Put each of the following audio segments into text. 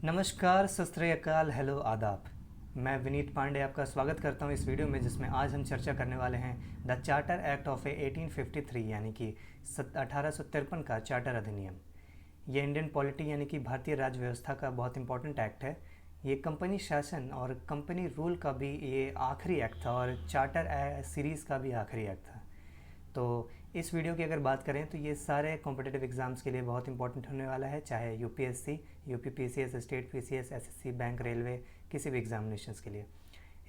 नमस्कार, सत श्री अकाल, हेलो, आदाब। मैं विनीत पांडे आपका स्वागत करता हूं इस वीडियो में, जिसमें आज हम चर्चा करने वाले हैं द चार्टर एक्ट ऑफ 1853 यानी कि 1853 का चार्टर अधिनियम। ये इंडियन पॉलिटी यानी कि भारतीय राज्य व्यवस्था का बहुत इंपॉर्टेंट एक्ट है। ये कंपनी शासन और कंपनी रूल का भी ये आखिरी एक्ट था और चार्टर सीरीज़ का भी आखिरी एक्ट था। तो इस वीडियो की अगर बात करें तो ये सारे कॉम्पिटिटिव एग्ज़ाम्स के लिए बहुत इंपॉर्टेंट होने वाला है, चाहे UPSC, UP PCS, state PCS, SSC, bank, railway, किसी भी एग्जामिनेशंस के लिए।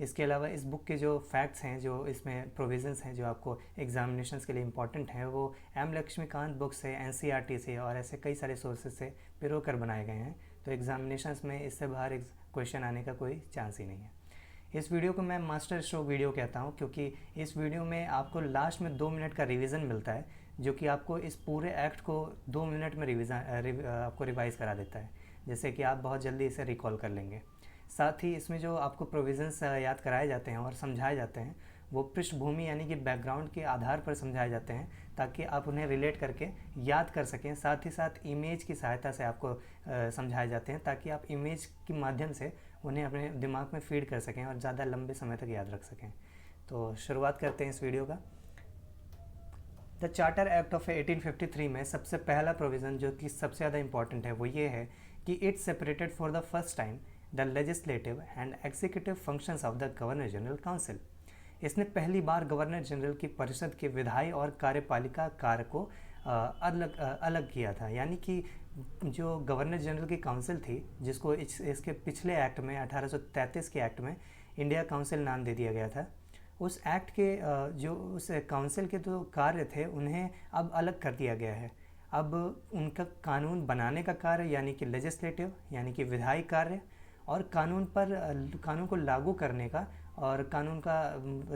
इसके अलावा इस बुक के जो फैक्ट्स हैं, जो इसमें प्रोविजंस हैं जो आपको एग्जामिनेशंस के लिए इंपॉर्टेंट हैं, वो एम लक्ष्मीकांत बुक से, एनसीईआरटी से और ऐसे कई सारे सोर्सेज से पिरो कर बनाए गए हैं। तो एग्जामिनेशंस में इससे बाहर क्वेश्चन आने का कोई चांस ही नहीं है। इस वीडियो को मैं मास्टर स्ट्रोक वीडियो कहता हूँ, क्योंकि इस वीडियो में आपको लास्ट में 2 मिनट का रिवीजन मिलता है, जो कि आपको इस पूरे एक्ट को 2 मिनट में आपको रिवाइज़ करा देता है, जैसे कि आप बहुत जल्दी इसे रिकॉल कर लेंगे। साथ ही इसमें जो आपको प्रोविजंस याद कराए जाते हैं और समझाए जाते हैं, वो पृष्ठभूमि यानी कि बैकग्राउंड के आधार पर समझाए जाते हैं, ताकि आप उन्हें रिलेट करके याद कर सकें। साथ ही साथ इमेज की सहायता से आपको समझाए जाते हैं, ताकि आप इमेज के माध्यम से उन्हें अपने दिमाग में फीड कर सकें और ज़्यादा लंबे समय तक याद रख सकें। तो शुरुआत करते हैं इस वीडियो का। द चार्टर एक्ट ऑफ 1853 में सबसे पहला प्रोविज़न जो कि सबसे ज़्यादा इंपॉर्टेंट है वो ये है कि it separated for the first time the legislative and executive functions of the governor general council. इसने पहली बार गवर्नर जनरल की परिषद के विधायी और कार्यपालिका कार्य को अलग किया था। यानी कि जो गवर्नर जनरल की काउंसिल थी, जिसको इसके पिछले एक्ट में 1833 के एक्ट में इंडिया काउंसिल नाम दे दिया गया था, उस एक्ट के जो उस काउंसिल के जो कार्य थे उन्हें अब अलग कर दिया गया है। अब उनका कानून बनाने का कार्य यानी कि लेजिस्लेटिव यानी कि विधायी कार्य, और कानून को लागू करने का और कानून का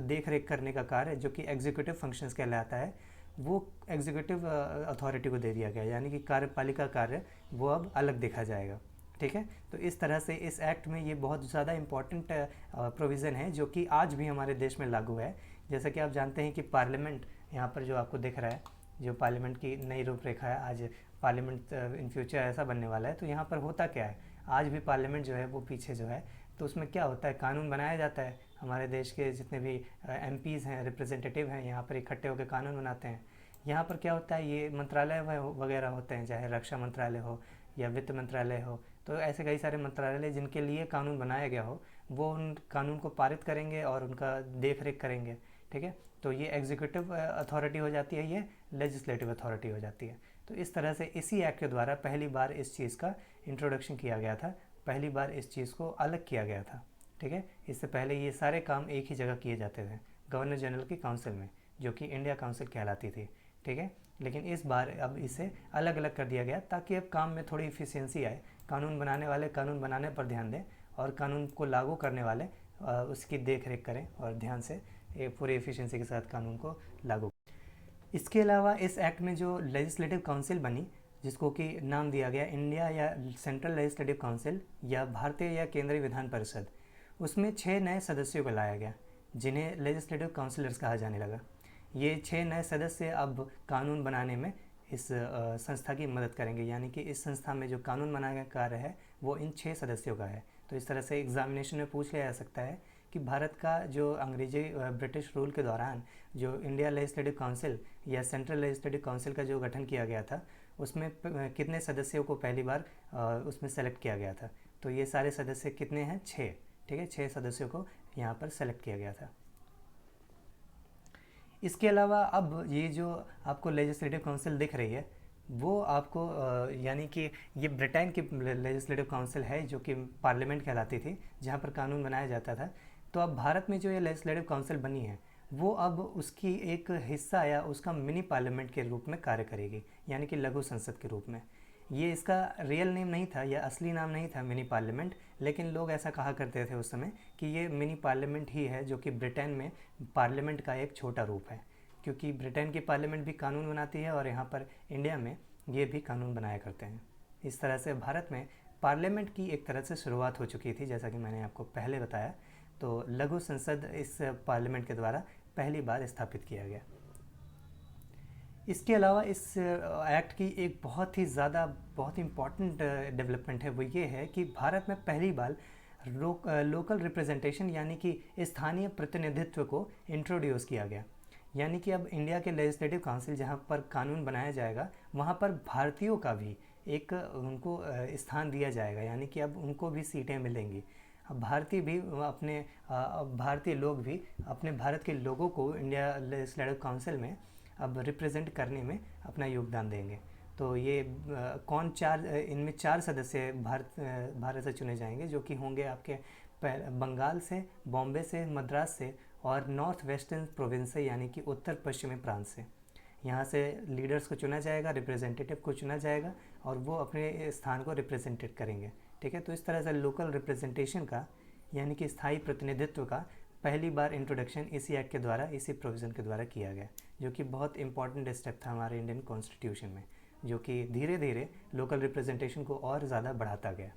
देख रेख करने का कार्य जो कि एग्जीक्यूटिव फंक्शंस कहलाता है, वो एग्जीक्यूटिव अथॉरिटी को दे दिया गया। यानी कि कार्यपालिका कार्य वो अब अलग देखा जाएगा। ठीक है, तो इस तरह से इस एक्ट में ये बहुत ज़्यादा इम्पॉर्टेंट प्रोविज़न है जो कि आज भी हमारे देश में लागू है। जैसा कि आप जानते हैं कि पार्लियामेंट यहाँ पर जो आपको दिख रहा है, जो पार्लियामेंट की नई रूपरेखा है, आज पार्लियामेंट इन फ्यूचर ऐसा बनने वाला है। तो यहाँ पर होता क्या है, आज भी पार्लियामेंट जो है वो पीछे जो है, तो उसमें क्या होता है, कानून बनाया जाता है। हमारे देश के जितने भी एमपीज़ हैं, रिप्रेजेंटेटिव हैं, यहाँ पर इकट्ठे होकर कानून बनाते हैं। यहाँ पर क्या होता है, ये मंत्रालय वगैरह होते हैं, चाहे रक्षा मंत्रालय हो या वित्त मंत्रालय हो, तो ऐसे कई सारे मंत्रालय जिनके लिए कानून बनाया गया हो, वो उन कानून को पारित करेंगे और उनका देख रेख करेंगे। ठीक है, तो ये एग्जीक्यूटिव अथॉरिटी हो जाती है, ये लेजिस्लेटिव अथॉरिटी हो जाती है। तो इस तरह से इसी एक्ट के द्वारा पहली बार इस चीज़ का इंट्रोडक्शन किया गया था, पहली बार इस चीज़ को अलग किया गया था। ठीक है, इससे पहले ये सारे काम एक ही जगह किए जाते थे, गवर्नर जनरल की काउंसिल में, जो कि इंडिया काउंसिल कहलाती थी। ठीक है, लेकिन इस बार अब इसे अलग अलग कर दिया गया, ताकि अब काम में थोड़ी इफ़िशियंसी आए। कानून बनाने वाले कानून बनाने पर ध्यान दें और कानून को लागू करने वाले उसकी देख रेख करें और ध्यान से पूरी एफिशिएंसी के साथ कानून को लागू। इसके अलावा इस एक्ट में जो लेजिस्लेटिव काउंसिल बनी, जिसको कि नाम दिया गया इंडिया या सेंट्रल लेजिस्लेटिव काउंसिल या भारतीय या केंद्रीय विधान परिषद, उसमें 6 नए सदस्यों को लाया गया, जिन्हें लेजिस्लेटिव काउंसिलर्स कहा जाने लगा। ये 6 नए सदस्य अब कानून बनाने में इस संस्था की मदद करेंगे। यानी कि इस संस्था में जो कानून बनाने का कार्य है वो इन 6 सदस्यों का है। तो इस तरह से एग्जामिनेशन में पूछ लिया जा सकता है कि भारत का जो अंग्रेजी ब्रिटिश रूल के दौरान जो इंडिया लेजिस्लेटिव काउंसिल या सेंट्रल लेजिस्लेटिव काउंसिल का जो गठन किया गया था, उसमें कितने सदस्यों को पहली बार उसमें सेलेक्ट किया गया था। तो ये सारे सदस्य कितने हैं, 6। ठीक है, 6 सदस्यों को यहाँ पर सेलेक्ट किया गया था। इसके अलावा अब ये जो आपको लेजिस्लेटिव काउंसिल दिख रही है, वो आपको यानी कि ये ब्रिटेन की लेजिस्लेटिव काउंसिल है, जो कि पार्लियामेंट कहलाती थी, जहाँ पर कानून बनाया जाता था। तो अब भारत में जो ये लेजिस्लेटिव काउंसिल बनी है, वो अब उसकी एक हिस्सा या उसका मिनी पार्लियामेंट के रूप में कार्य करेगी, यानी कि लघु संसद के रूप में। ये इसका रियल नेम नहीं था या असली नाम नहीं था मिनी पार्लियामेंट, लेकिन लोग ऐसा कहा करते थे उस समय कि ये मिनी पार्लियामेंट ही है, जो कि ब्रिटेन में पार्लियामेंट का एक छोटा रूप है। क्योंकि ब्रिटेन की पार्लियामेंट भी कानून बनाती है और यहाँ पर इंडिया में ये भी कानून बनाया करते हैं। इस तरह से भारत में पार्लियामेंट की एक तरह से शुरुआत हो चुकी थी, जैसा कि मैंने आपको पहले बताया। तो लघु संसद इस पार्लियामेंट के द्वारा पहली बार स्थापित किया गया। इसके अलावा इस एक्ट की एक बहुत ही ज़्यादा बहुत इम्पॉर्टेंट डेवलपमेंट है, वो ये है कि भारत में पहली बार लोकल रिप्रेजेंटेशन यानी कि स्थानीय प्रतिनिधित्व को इंट्रोड्यूस किया गया। यानी कि अब इंडिया के लेजिस्लेटिव काउंसिल जहाँ पर कानून बनाया जाएगा वहाँ पर भारतीयों का भी एक उनको स्थान दिया जाएगा, यानी कि अब उनको भी सीटें मिलेंगी। अब भारतीय भी अपने भारतीय लोग भी अपने भारत के लोगों को इंडिया लेजिस्लेटिव काउंसिल में अब रिप्रेजेंट करने में अपना योगदान देंगे। तो ये कौन चार इनमें 4 सदस्य भारत से चुने जाएंगे, जो कि होंगे आपके बंगाल से, बॉम्बे से, मद्रास से और नॉर्थ वेस्टर्न प्रोविंस से, यानी कि उत्तर पश्चिमी प्रांत से। यहाँ से लीडर्स को चुना जाएगा, रिप्रेजेंटेटिव को चुना जाएगा और वो अपने स्थान को रिप्रेजेंटेट करेंगे। ठीक है, तो इस तरह से लोकल रिप्रेजेंटेशन का यानी कि स्थायी प्रतिनिधित्व का पहली बार इंट्रोडक्शन इसी एक्ट के द्वारा, इसी प्रोविज़न के द्वारा किया गया, जो कि बहुत इंपॉर्टेंट स्टेप था हमारे इंडियन कॉन्स्टिट्यूशन में, जो कि धीरे धीरे लोकल रिप्रेजेंटेशन को और ज़्यादा बढ़ाता गया।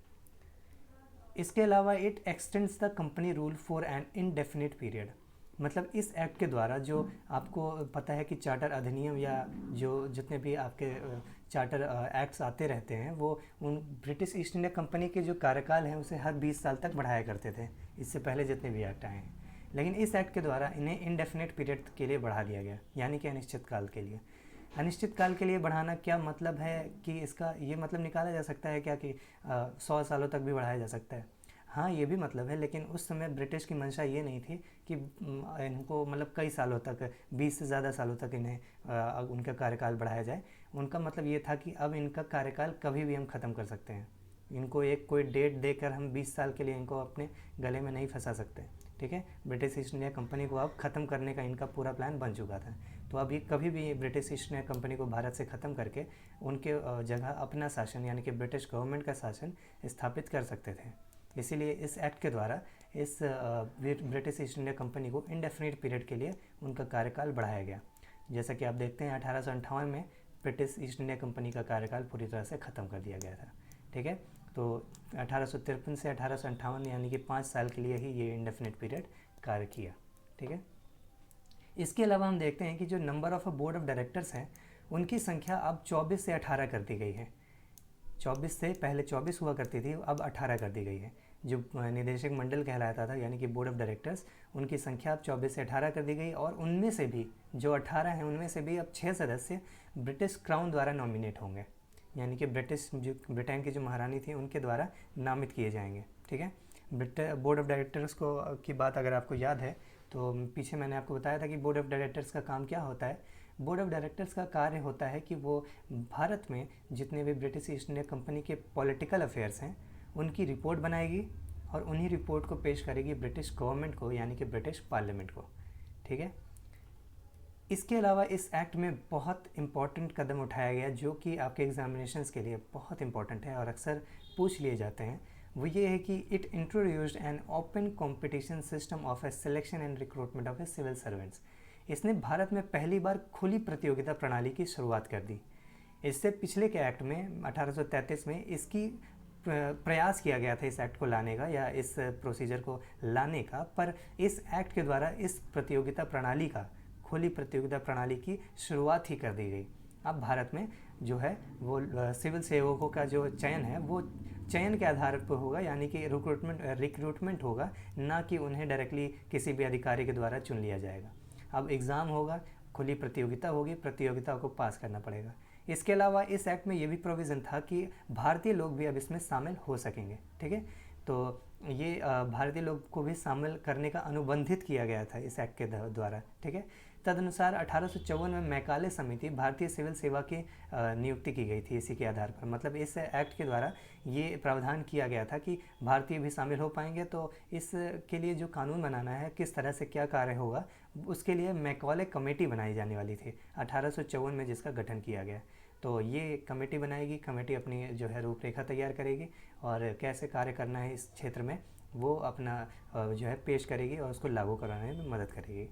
इसके अलावा it extends the company rule for an indefinite period. मतलब इस एक्ट के द्वारा जो आपको पता है कि चार्टर अधिनियम या जो जितने भी आपके चार्टर एक्ट्स आते रहते हैं वो उन ब्रिटिश ईस्ट इंडिया कंपनी के जो कार्यकाल हैं उसे हर 20 साल तक बढ़ाया करते थे, इससे पहले जितने भी एक्ट आए हैं। लेकिन इस एक्ट के द्वारा इन्हें इनडेफिनिट पीरियड के लिए बढ़ा दिया गया, यानी कि अनिश्चित काल के लिए। अनिश्चित काल के लिए बढ़ाना क्या मतलब है कि इसका ये मतलब निकाला जा सकता है क्या कि 100 सालों तक भी बढ़ाया जा सकता है? हाँ, ये भी मतलब है, लेकिन उस समय ब्रिटिश की मंशा ये नहीं थी कि इनको मतलब कई सालों तक 20 से ज़्यादा सालों तक इन्हें उनका कार्यकाल बढ़ाया जाए। उनका मतलब ये था कि अब इनका कार्यकाल कभी भी हम ख़त्म कर सकते हैं, इनको एक कोई डेट देकर हम 20 साल के लिए इनको अपने गले में नहीं फंसा सकते। ठीक है, ब्रिटिश ईस्ट इंडिया कंपनी को अब ख़त्म करने का इनका पूरा प्लान बन चुका था। तो अब ये कभी भी ब्रिटिश ईस्ट इंडिया कंपनी को भारत से ख़त्म करके उनके जगह अपना शासन यानी कि ब्रिटिश गवर्नमेंट का शासन स्थापित कर सकते थे। इसीलिए इस एक्ट के द्वारा इस ब्रिटिश ईस्ट इंडिया कंपनी को इंडेफिनिट पीरियड के लिए उनका कार्यकाल बढ़ाया गया। जैसा कि आप देखते हैं 1858 में ब्रिटिश ईस्ट इंडिया कंपनी का कार्यकाल पूरी तरह से ख़त्म कर दिया गया था। ठीक है, तो 1853 से 1858 यानी कि 5 साल के लिए ही ये इंडेफिनिट पीरियड कार्य किया। ठीक है, इसके अलावा हम देखते हैं कि जो number of board of directors हैं उनकी संख्या अब 24 से 18 कर दी गई है। 24 से पहले 24 हुआ करती थी, अब 18 कर दी गई है। जो निदेशक मंडल कहलाता था यानी कि बोर्ड ऑफ डायरेक्टर्स, उनकी संख्या अब 24 से 18 कर दी गई और उनमें से भी जो 18 हैं उनमें से भी अब 6 सदस्य ब्रिटिश क्राउन द्वारा नॉमिनेट होंगे, यानी कि ब्रिटेन की जो महारानी थी उनके द्वारा नामित किए जाएंगे। ठीक है, बोर्ड ऑफ डायरेक्टर्स को की बात अगर आपको याद है तो पीछे मैंने आपको बताया था कि बोर्ड ऑफ डायरेक्टर्स का काम क्या होता है। बोर्ड ऑफ डायरेक्टर्स का कार्य होता है कि वो भारत में जितने भी ब्रिटिश ईस्ट इंडिया कंपनी के पॉलिटिकल अफेयर्स हैं उनकी रिपोर्ट बनाएगी और उन्हीं रिपोर्ट को पेश करेगी ब्रिटिश गवर्नमेंट को यानी कि ब्रिटिश पार्लियामेंट को। ठीक है, इसके अलावा इस एक्ट में बहुत इंपॉर्टेंट कदम उठाया गया जो कि आपके एग्जामिनेशंस के लिए बहुत इंपॉर्टेंट है और अक्सर पूछ लिए जाते हैं। वो ये है कि it introduced an open competition system of a selection and recruitment of a civil servants. इसने भारत में पहली बार खुली प्रतियोगिता प्रणाली की शुरुआत कर दी। इससे पिछले के एक्ट में 1833 में इसकी प्रयास किया गया था इस एक्ट को लाने का या इस प्रोसीजर को लाने का, पर इस एक्ट के द्वारा इस प्रतियोगिता प्रणाली का, खुली प्रतियोगिता प्रणाली की शुरुआत ही कर दी गई। अब भारत में जो है वो सिविल सेवकों का जो चयन है वो चयन के आधार पर होगा, यानी कि रिक्रूटमेंट होगा, ना कि उन्हें डायरेक्टली किसी भी अधिकारी के द्वारा चुन लिया जाएगा। अब एग्ज़ाम होगा, खुली प्रतियोगिता होगी, प्रतियोगिता को पास करना पड़ेगा। इसके अलावा इस एक्ट में ये भी प्रोविज़न था कि भारतीय लोग भी अब इसमें शामिल हो सकेंगे। ठीक है, तो ये भारतीय लोग को भी शामिल करने का अनुबंधित किया गया था इस एक्ट के द्वारा। ठीक है, तदनुसार 1854 में मैकाले समिति भारतीय सिविल सेवा की नियुक्ति की गई थी इसी के आधार पर। मतलब इस एक्ट के द्वारा ये प्रावधान किया गया था कि भारतीय भी शामिल हो पाएंगे, तो इसके लिए जो कानून बनाना है, किस तरह से क्या कार्य होगा, उसके लिए मैकाले कमेटी बनाई जाने वाली थी 1854 में, जिसका गठन किया गया। तो ये कमेटी बनाएगी, कमेटी अपनी जो है रूपरेखा तैयार करेगी और कैसे कार्य करना है इस क्षेत्र में वो अपना जो है पेश करेगी और उसको लागू कराने में मदद करेगी।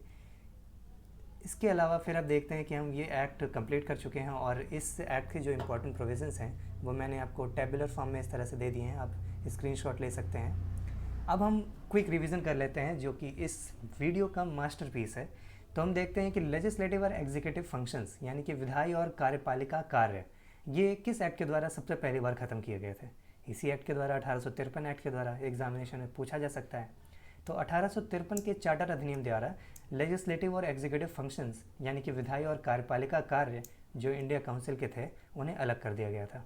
इसके अलावा फिर आप देखते हैं कि हम ये एक्ट कंप्लीट कर चुके हैं और इस एक्ट के जो इम्पोर्टेंट प्रोविजंस हैं वो मैंने आपको टेबुलर फॉर्म में इस तरह से दे दिए हैं, आप स्क्रीनशॉट ले सकते हैं। अब हम क्विक रिवीजन कर लेते हैं जो कि इस वीडियो का मास्टरपीस है, तो हम देखते हैं कि लेजिस्लेटिव और एग्जीक्यूटिव फंक्शंस यानी कि विधायी और कार्यपालिका कार्य ये किस एक्ट के द्वारा सबसे पहली बार ख़त्म किए गए थे। इसी एक्ट के द्वारा 1853 एक्ट के द्वारा एग्जामिनेशन में पूछा जा सकता है। तो 1853 के चार्टर अधिनियम द्वारा लेजिस्लेटिव और एग्जीक्यूटिव फंक्शंस यानी कि विधायी और कार्यपालिका कार्य जो इंडिया काउंसिल के थे उन्हें अलग कर दिया गया था।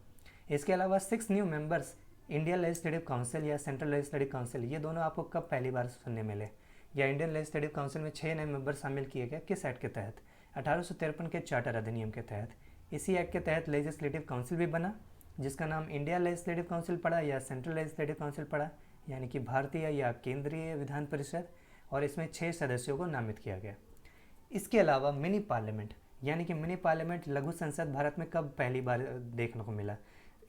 इसके अलावा 6 new members Indian legislative council या सेंट्रल लेजिस्लेटिव काउंसिल, ये दोनों आपको कब पहली बार सुनने मिले, या इंडियन लेजिस्लेटिव काउंसिल में 6 नए मेंबर शामिल किए गए किस एक्ट के तहत, 1853 के चार्टर अधिनियम के तहत। इसी एक्ट के तहत लेजिस्लेटिव काउंसिल भी बना जिसका नाम इंडिया लेजिस्लेटिव काउंसिल पड़ा या सेंट्रल लेजिस्लेटिव काउंसिल पड़ा, यानी कि भारतीय या केंद्रीय विधान परिषद, और इसमें 6 सदस्यों को नामित किया गया। इसके अलावा मिनी पार्लियामेंट यानी कि मिनी पार्लियामेंट लघु संसद भारत में कब पहली बार देखने को मिला,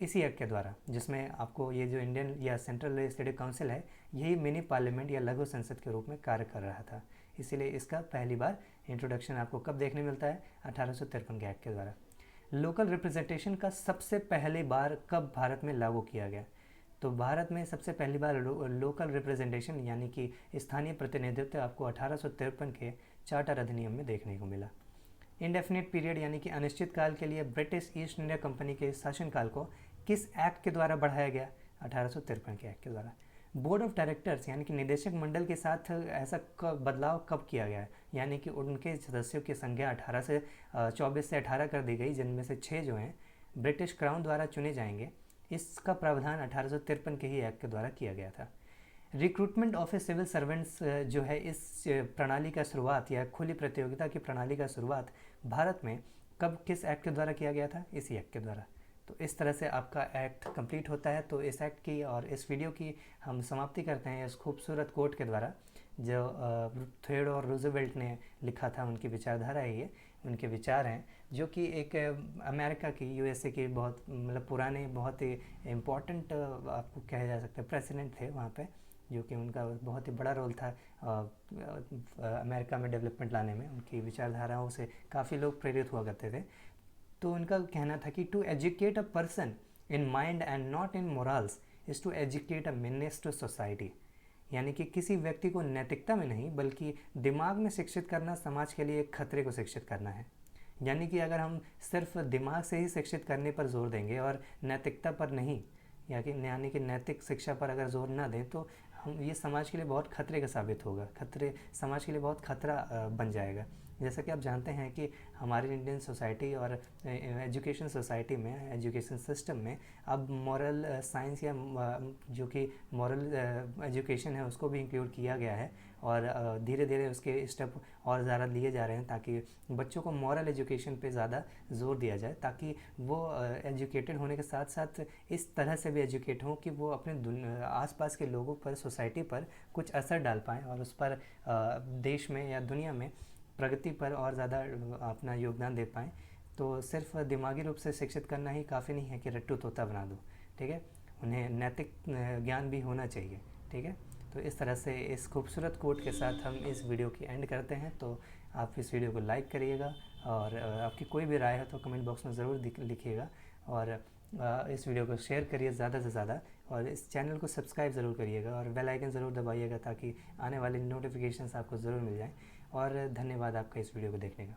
इसी एक्ट के द्वारा, जिसमें आपको ये जो इंडियन या सेंट्रल लेजिस्लेटिव काउंसिल है यही मिनी पार्लियामेंट या लघु संसद के रूप में कार्य कर रहा था। इसीलिए इसका पहली बार इंट्रोडक्शन आपको कब देखने मिलता है, 1853 के एक्ट के द्वारा। लोकल रिप्रेजेंटेशन का सबसे पहली बार कब भारत में लागू किया गया, तो भारत में सबसे पहली बार लोकल रिप्रेजेंटेशन यानी कि स्थानीय प्रतिनिधित्व आपको 1853 के चार्टर अधिनियम में देखने को मिला। इंडेफिनिट पीरियड यानी कि अनिश्चित काल के लिए ब्रिटिश ईस्ट इंडिया कंपनी के शासनकाल को किस एक्ट के द्वारा बढ़ाया गया, 1853 के एक्ट के द्वारा। बोर्ड ऑफ डायरेक्टर्स यानी कि निदेशक मंडल के साथ ऐसा बदलाव कब किया गया, यानी कि उनके सदस्यों की संख्या 18 से 24 से 18 कर दी गई, जिनमें से 6 जो हैं ब्रिटिश क्राउन द्वारा चुने जाएंगे। इसका प्रावधान 1853 के ही एक्ट के द्वारा किया गया था। Recruitment of a civil servants जो है इस प्रणाली का शुरुआत या खुली प्रतियोगिता की प्रणाली का शुरुआत भारत में कब किस एक्ट के द्वारा किया गया था, इसी एक्ट के द्वारा। तो इस तरह से आपका एक्ट कंप्लीट होता है। तो इस एक्ट की और इस वीडियो की हम समाप्ति करते हैं इस खूबसूरत कोट के द्वारा जो थियोडोर रूजवेल्ट ने लिखा था। उनकी विचारधारा है ये, उनके विचार हैं जो कि एक अमेरिका की यूएसए की बहुत मतलब पुराने बहुत ही इम्पोर्टेंट आपको कहा जा सकता है प्रेसिडेंट थे वहाँ पे, जो कि उनका बहुत ही बड़ा रोल था अमेरिका में डेवलपमेंट लाने में। उनकी विचारधाराओं से काफ़ी लोग प्रेरित हुआ करते थे। तो उनका कहना था कि to educate a person in mind and not in morals is to educate a meanings to society, यानी कि किसी व्यक्ति को नैतिकता में नहीं बल्कि दिमाग में शिक्षित करना समाज के लिए एक खतरे को शिक्षित करना है। यानी कि अगर हम सिर्फ दिमाग से ही शिक्षित करने पर जोर देंगे और नैतिकता पर नहीं, यानी कि नैतिक शिक्षा पर अगर जोर ना दें तो हम ये समाज के लिए बहुत खतरे का साबित होगा, समाज के लिए बहुत खतरा बन जाएगा। जैसा कि आप जानते हैं कि हमारी इंडियन सोसाइटी और एजुकेशन सोसाइटी में, एजुकेशन सिस्टम में अब मॉरल साइंस या जो कि मॉरल एजुकेशन है उसको भी इंक्लूड किया गया है और धीरे धीरे उसके स्टेप और ज़्यादा लिए जा रहे हैं ताकि बच्चों को मॉरल एजुकेशन पे ज़्यादा जोर दिया जाए, ताकि वो एजुकेटेड होने के साथ साथ इस तरह से भी एजुकेट हों कि वो अपने आसपास के लोगों पर, सोसाइटी पर कुछ असर डाल पाएँ और उस पर देश में या दुनिया में प्रगति पर और ज़्यादा अपना योगदान दे पाएँ। तो सिर्फ दिमागी रूप से शिक्षित करना ही काफ़ी नहीं है कि रट्टू तोता बना दो, ठीक है, उन्हें नैतिक ज्ञान भी होना चाहिए, ठीक है। तो इस तरह से इस खूबसूरत कोट के साथ हम इस वीडियो की एंड करते हैं। तो आप इस वीडियो को लाइक करिएगा और आपकी कोई भी राय है तो कमेंट बॉक्स में ज़रूर लिखिएगा और इस वीडियो को शेयर करिए ज़्यादा से ज़्यादा और इस चैनल को सब्सक्राइब ज़रूर करिएगा और बेल आइकन ज़रूर दबाइएगा ताकि आने वाली नोटिफिकेशंस आपको ज़रूर मिल जाएं। और धन्यवाद आपका इस वीडियो को देखने का।